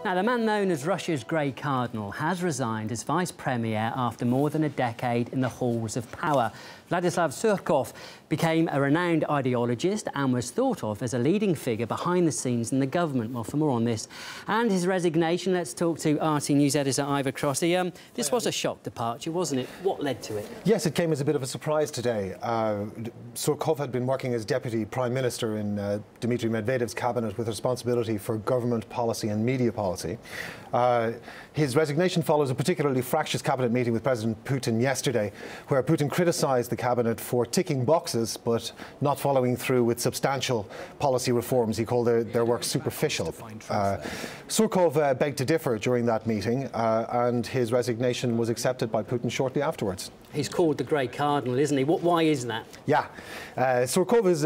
Now, the man known as Russia's Grey Cardinal has resigned as Vice Premier after more than a decade in the halls of power. Vladislav Surkov became a renowned ideologist and was thought of as a leading figure behind the scenes in the government. Well, for more on this and his resignation, let's talk to RT News editor Ivor Crotty. This was a shock departure, wasn't it? What led to it? Yes, it came as a bit of a surprise today. Surkov had been working as Deputy Prime Minister in Dmitry Medvedev's cabinet with responsibility for government policy and media policy. His resignation follows a particularly fractious cabinet meeting with President Putin yesterday, where Putin criticised the cabinet for ticking boxes but not following through with substantial policy reforms. He called their work superficial. Surkov begged to differ during that meeting, and his resignation was accepted by Putin shortly afterwards. He's called the Grey Cardinal, isn't he? Why is that? Yeah, Surkov is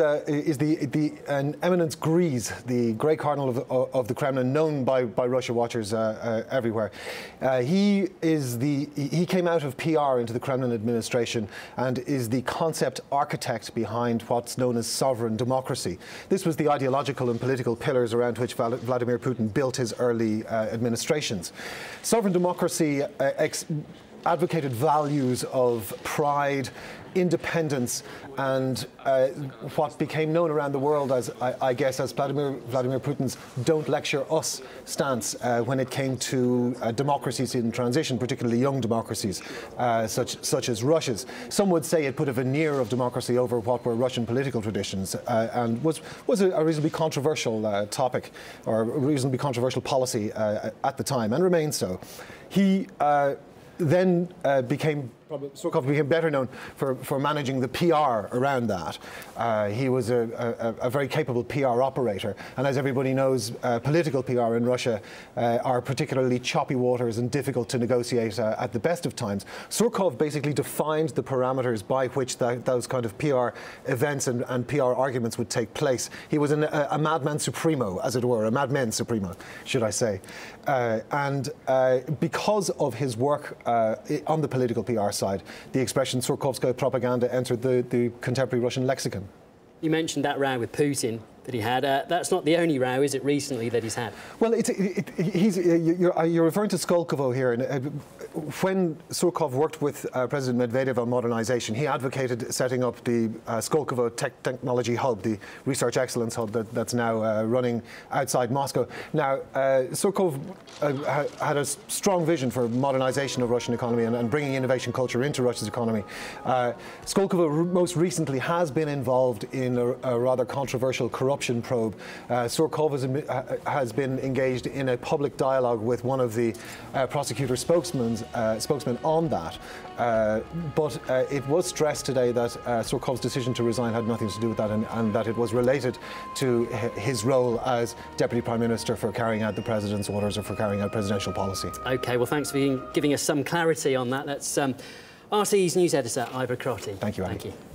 an eminence grise, the Grey Cardinal of the Kremlin, known by Russia watchers everywhere. He came out of PR into the Kremlin administration and is the concept architect behind what's known as sovereign democracy. This was the ideological and political pillars around which Vladimir Putin built his early administrations. Sovereign democracy advocated values of pride, independence, and what became known around the world as, I guess, as Vladimir Putin's "don't lecture us" stance when it came to democracies in transition, particularly young democracies such as Russia's. Some would say it put a veneer of democracy over what were Russian political traditions, and was a reasonably controversial topic, or a reasonably controversial policy at the time, and remains so. He then Surkov became better known for managing the PR around that. He was a very capable PR operator, and as everybody knows, political PR in Russia are particularly choppy waters and difficult to negotiate at the best of times. Surkov basically defined the parameters by which those kind of PR events and PR arguments would take place. He was a madman supremo, as it were, a madmen supremo, should I say. And because of his work on the political PR side, the expression Surkovskaya propaganda entered the contemporary Russian lexicon. You mentioned that row with Putin that he had. That's not the only row, is it, recently that he's had? Well, you're referring to Skolkovo here. And, when Surkov worked with President Medvedev on modernisation, he advocated setting up the Skolkovo Technology Hub, the research excellence hub that's now running outside Moscow. Now, Surkov had a strong vision for modernisation of Russian economy and bringing innovation culture into Russia's economy. Skolkovo most recently has been involved in a rather controversial corruption probe. Surkov has been engaged in a public dialogue with one of the prosecutor spokesmen on that. But it was stressed today that Surkov's decision to resign had nothing to do with that, and that it was related to his role as Deputy Prime Minister for carrying out the President's orders or for carrying out presidential policy. OK, well, thanks for giving us some clarity on that. That's RT's news editor, Ivor Crotty. Thank you, Andy. Thank you.